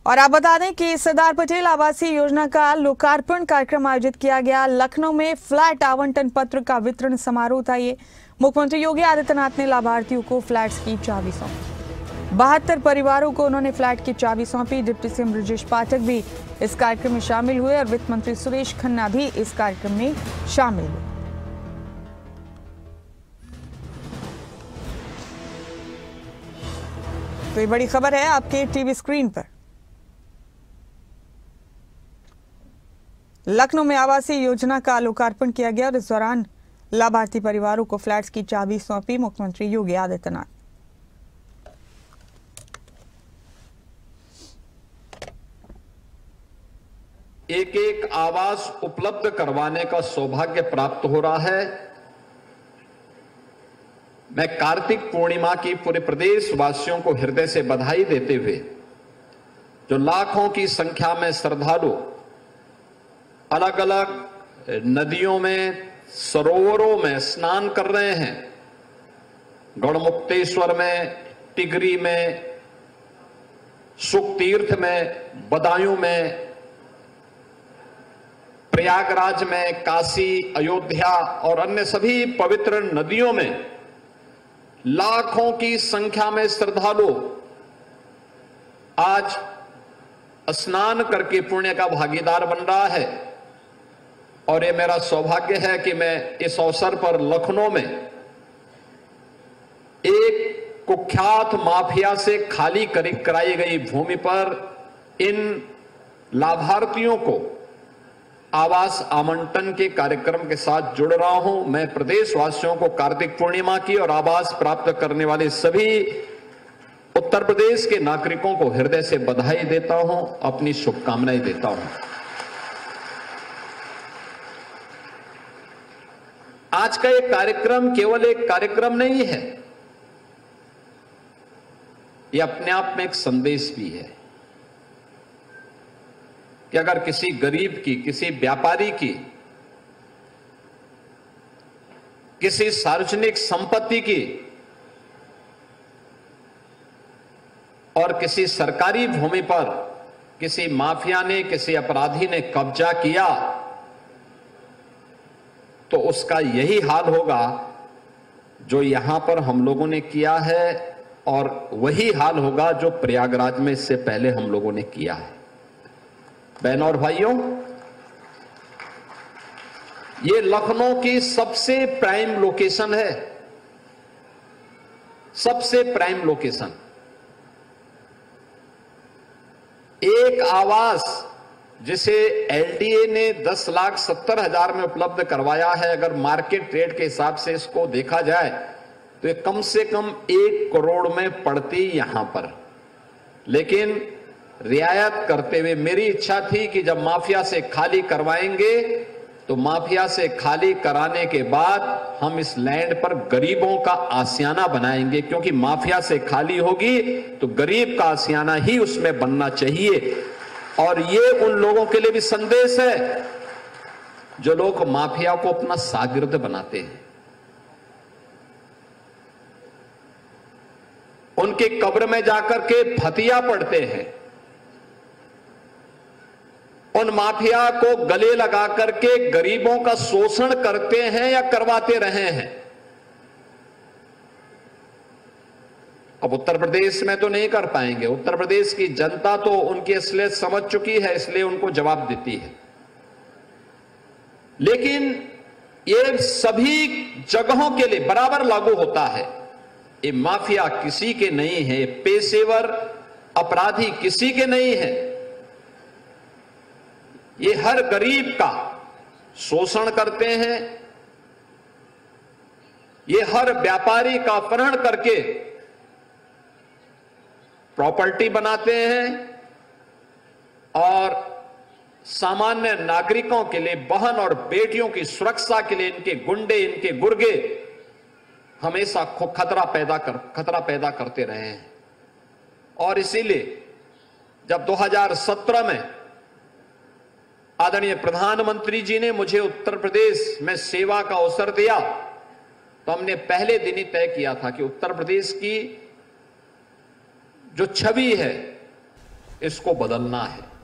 और आप बता दें कि सरदार पटेल आवासीय योजना का लोकार्पण कार्यक्रम आयोजित किया गया। लखनऊ में फ्लैट आवंटन पत्र का वितरण समारोह था। ये मुख्यमंत्री योगी आदित्यनाथ ने लाभार्थियों को फ्लैट्स की चाबी सौंपी। 72 परिवारों को उन्होंने फ्लैट की चाबी सौंपी। डिप्टी सीएम ब्रजेश पाठक भी इस कार्यक्रम में शामिल हुए और वित्त मंत्री सुरेश खन्ना भी इस कार्यक्रम में शामिल हुए। तो ये बड़ी खबर है आपके टीवी स्क्रीन पर। लखनऊ में आवासीय योजना का लोकार्पण किया गया और इस दौरान लाभार्थी परिवारों को फ्लैट्स की चाबी सौंपी मुख्यमंत्री योगी आदित्यनाथ। एक एक आवास उपलब्ध करवाने का सौभाग्य प्राप्त हो रहा है। मैं कार्तिक पूर्णिमा की पूरे प्रदेश वासियों को हृदय से बधाई देते हुए जो लाखों की संख्या में श्रद्धालु अलग अलग नदियों में, सरोवरों में स्नान कर रहे हैं, गढ़मुक्तेश्वर में, टिगरी में, सुखतीर्थ में, बदायूं में, प्रयागराज में, काशी, अयोध्या और अन्य सभी पवित्र नदियों में लाखों की संख्या में श्रद्धालु आज स्नान करके पुण्य का भागीदार बन रहा है। और ये मेरा सौभाग्य है कि मैं इस अवसर पर लखनऊ में एक कुख्यात माफिया से खाली कराई गई भूमि पर इन लाभार्थियों को आवास आवंटन के कार्यक्रम के साथ जुड़ रहा हूं। मैं प्रदेशवासियों को कार्तिक पूर्णिमा की और आवास प्राप्त करने वाले सभी उत्तर प्रदेश के नागरिकों को हृदय से बधाई देता हूं, अपनी शुभकामनाएं देता हूं। आज का ये कार्यक्रम केवल एक कार्यक्रम नहीं है, ये अपने आप में एक संदेश भी है कि अगर किसी गरीब की, किसी व्यापारी की, किसी सार्वजनिक संपत्ति की और किसी सरकारी भूमि पर किसी माफिया ने, किसी अपराधी ने कब्जा किया तो उसका यही हाल होगा जो यहां पर हम लोगों ने किया है और वही हाल होगा जो प्रयागराज में इससे पहले हम लोगों ने किया है। बहनों और भाइयों, ये लखनऊ की सबसे प्राइम लोकेशन है, सबसे प्राइम लोकेशन। एक आवास जिसे एलडीए ने 10,70,000 में उपलब्ध करवाया है, अगर मार्केट रेट के हिसाब से इसको देखा जाए तो ये कम से कम 1 करोड़ में पड़ती यहां पर। लेकिन रियायत करते हुए मेरी इच्छा थी कि जब माफिया से खाली करवाएंगे तो माफिया से खाली कराने के बाद हम इस लैंड पर गरीबों का आशियाना बनाएंगे, क्योंकि माफिया से खाली होगी तो गरीब का आशियाना ही उसमें बनना चाहिए। और ये उन लोगों के लिए भी संदेश है जो लोग माफिया को अपना शागिर्द बनाते हैं, उनके कब्र में जाकर के फतिया पढ़ते हैं, उन माफिया को गले लगा करके गरीबों का शोषण करते हैं या करवाते रहे हैं। अब उत्तर प्रदेश में तो नहीं कर पाएंगे, उत्तर प्रदेश की जनता तो उनकी असलियत समझ चुकी है, इसलिए उनको जवाब देती है। लेकिन ये सभी जगहों के लिए बराबर लागू होता है। ये माफिया किसी के नहीं है, पेशेवर अपराधी किसी के नहीं है, ये हर गरीब का शोषण करते हैं, ये हर व्यापारी का अपहरण करके प्रॉपर्टी बनाते हैं और सामान्य नागरिकों के लिए, बहन और बेटियों की सुरक्षा के लिए इनके गुंडे, इनके गुर्गे हमेशा खतरा पैदा करते रहे हैं। और इसीलिए जब 2017 में आदरणीय प्रधानमंत्री जी ने मुझे उत्तर प्रदेश में सेवा का अवसर दिया तो हमने पहले दिन ही तय किया था कि उत्तर प्रदेश की जो छवि है इसको बदलना है।